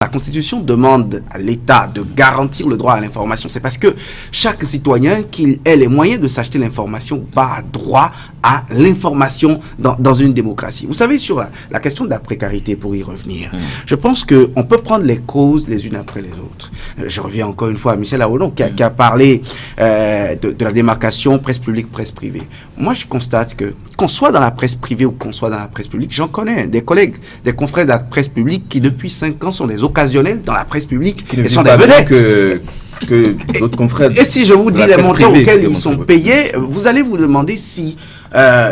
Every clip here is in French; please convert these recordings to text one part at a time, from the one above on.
La Constitution demande à l'État de garantir le droit à l'information. C'est parce que chaque citoyen, qu'il ait les moyens de s'acheter l'information ou pas, a droit à l'information dans une démocratie. Vous savez, sur la question de la précarité, pour y revenir, je pense qu'on peut prendre les causes les unes après les autres. Je reviens encore une fois à Michel Aoulon qui a parlé de la démarcation presse publique, presse privée. Moi, je constate que, qu'on soit dans la presse privée ou qu'on soit dans la presse publique, j'en connais des collègues, des confrères de la presse publique qui, depuis 5 ans, sont des occasionnels dans la presse publique et sont des vedettes. Que d'autres confrères. Et si je vous dis les montants auxquels ils sont payés, vous allez vous demander si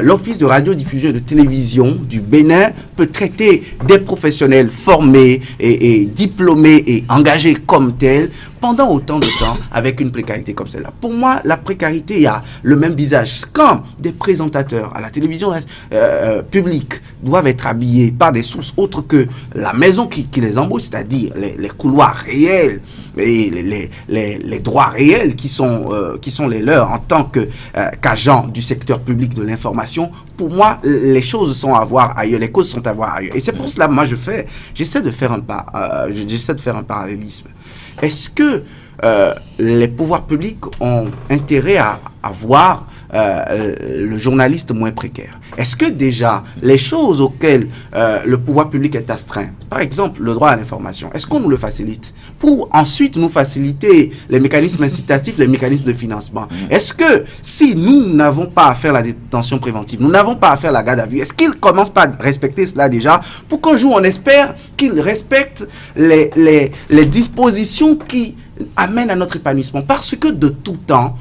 l'Office de radiodiffusion et de télévision du Bénin peut traiter des professionnels formés et diplômés et engagés comme tels pendant autant de temps avec une précarité comme celle-là. Pour moi, la précarité a le même visage. Quand des présentateurs à la télévision publique doivent être habillés par des sources autres que la maison qui les embauche, c'est-à-dire les couloirs réels et les droits réels qui sont les leurs en tant qu'agents du secteur public de l'information, pour moi, les choses sont à voir ailleurs, les causes sont à voir ailleurs. Et c'est pour cela que moi, j'essaie de faire un parallélisme. Est-ce que les pouvoirs publics ont intérêt à voir le journaliste moins précaire? Est-ce que déjà les choses auxquelles le pouvoir public est astreint, par exemple le droit à l'information, est-ce qu'on nous le facilite pour ensuite nous faciliter les mécanismes incitatifs, les mécanismes de financement? Est-ce que si nous n'avons pas à faire la détention préventive, nous n'avons pas à faire la garde à vue, est-ce qu'ils commencent pas à respecter cela déjà pour qu'un jour on espère qu'ils respectent les dispositions qui amènent à notre épanouissement? Parce que de tout temps,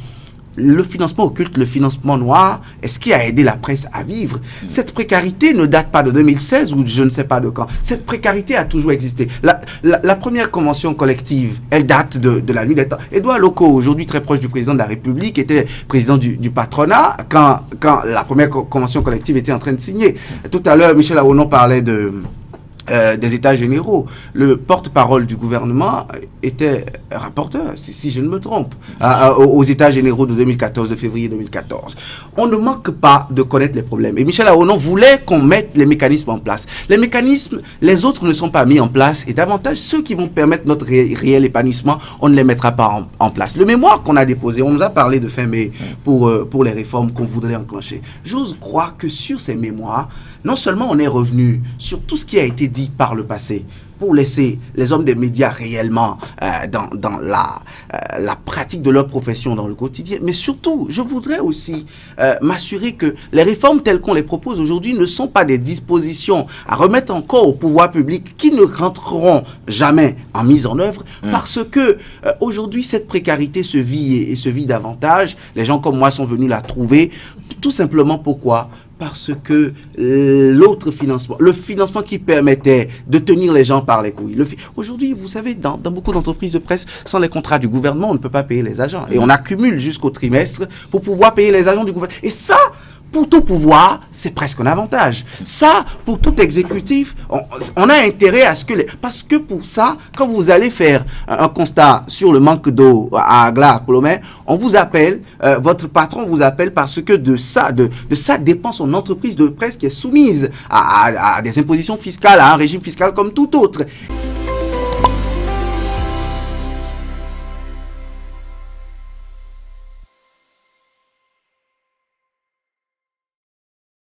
le financement occulte, le financement noir est ce qui a aidé la presse à vivre. Cette précarité ne date pas de 2016 ou je ne sais pas de quand. Cette précarité a toujours existé. La première convention collective, elle date de la nuit des temps. Édouard Locaux, aujourd'hui très proche du président de la République, était président du patronat quand la première convention collective était en train de signer. Tout à l'heure, Michel Aoulon parlait des États généraux. Le porte-parole du gouvernement était rapporteur, si je ne me trompe, aux États généraux de 2014, de février 2014. On ne manque pas de connaître les problèmes. Et Michel Aoulon voulait qu'on mette les mécanismes en place. Les mécanismes, les autres ne sont pas mis en place et davantage ceux qui vont permettre notre réel épanouissement, on ne les mettra pas en place. Le mémoire qu'on a déposé, on nous a parlé de fin mai pour les réformes qu'on voudrait enclencher. J'ose croire que sur ces mémoires, non seulement on est revenu sur tout ce qui a été dit par le passé pour laisser les hommes des médias réellement dans la pratique de leur profession dans le quotidien, mais surtout, je voudrais aussi m'assurer que les réformes telles qu'on les propose aujourd'hui ne sont pas des dispositions à remettre encore au pouvoir public qui ne rentreront jamais en mise en œuvre parce que aujourd'hui, cette précarité se vit et se vit davantage. Les gens comme moi sont venus la trouver tout simplement pourquoi ? Parce que l'autre financement, le financement qui permettait de tenir les gens par les couilles. Aujourd'hui, vous savez, dans beaucoup d'entreprises de presse, sans les contrats du gouvernement, on ne peut pas payer les agents. Et on accumule jusqu'au trimestre pour pouvoir payer les agents du gouvernement. Et ça, pour tout pouvoir, c'est presque un avantage. Ça, pour tout exécutif, on a intérêt à ce que... Parce que pour ça, quand vous allez faire un constat sur le manque d'eau à Agla, à Colomé, on vous appelle, votre patron vous appelle parce que de ça dépend son entreprise de presse qui est soumise à des impositions fiscales, à un régime fiscal comme tout autre.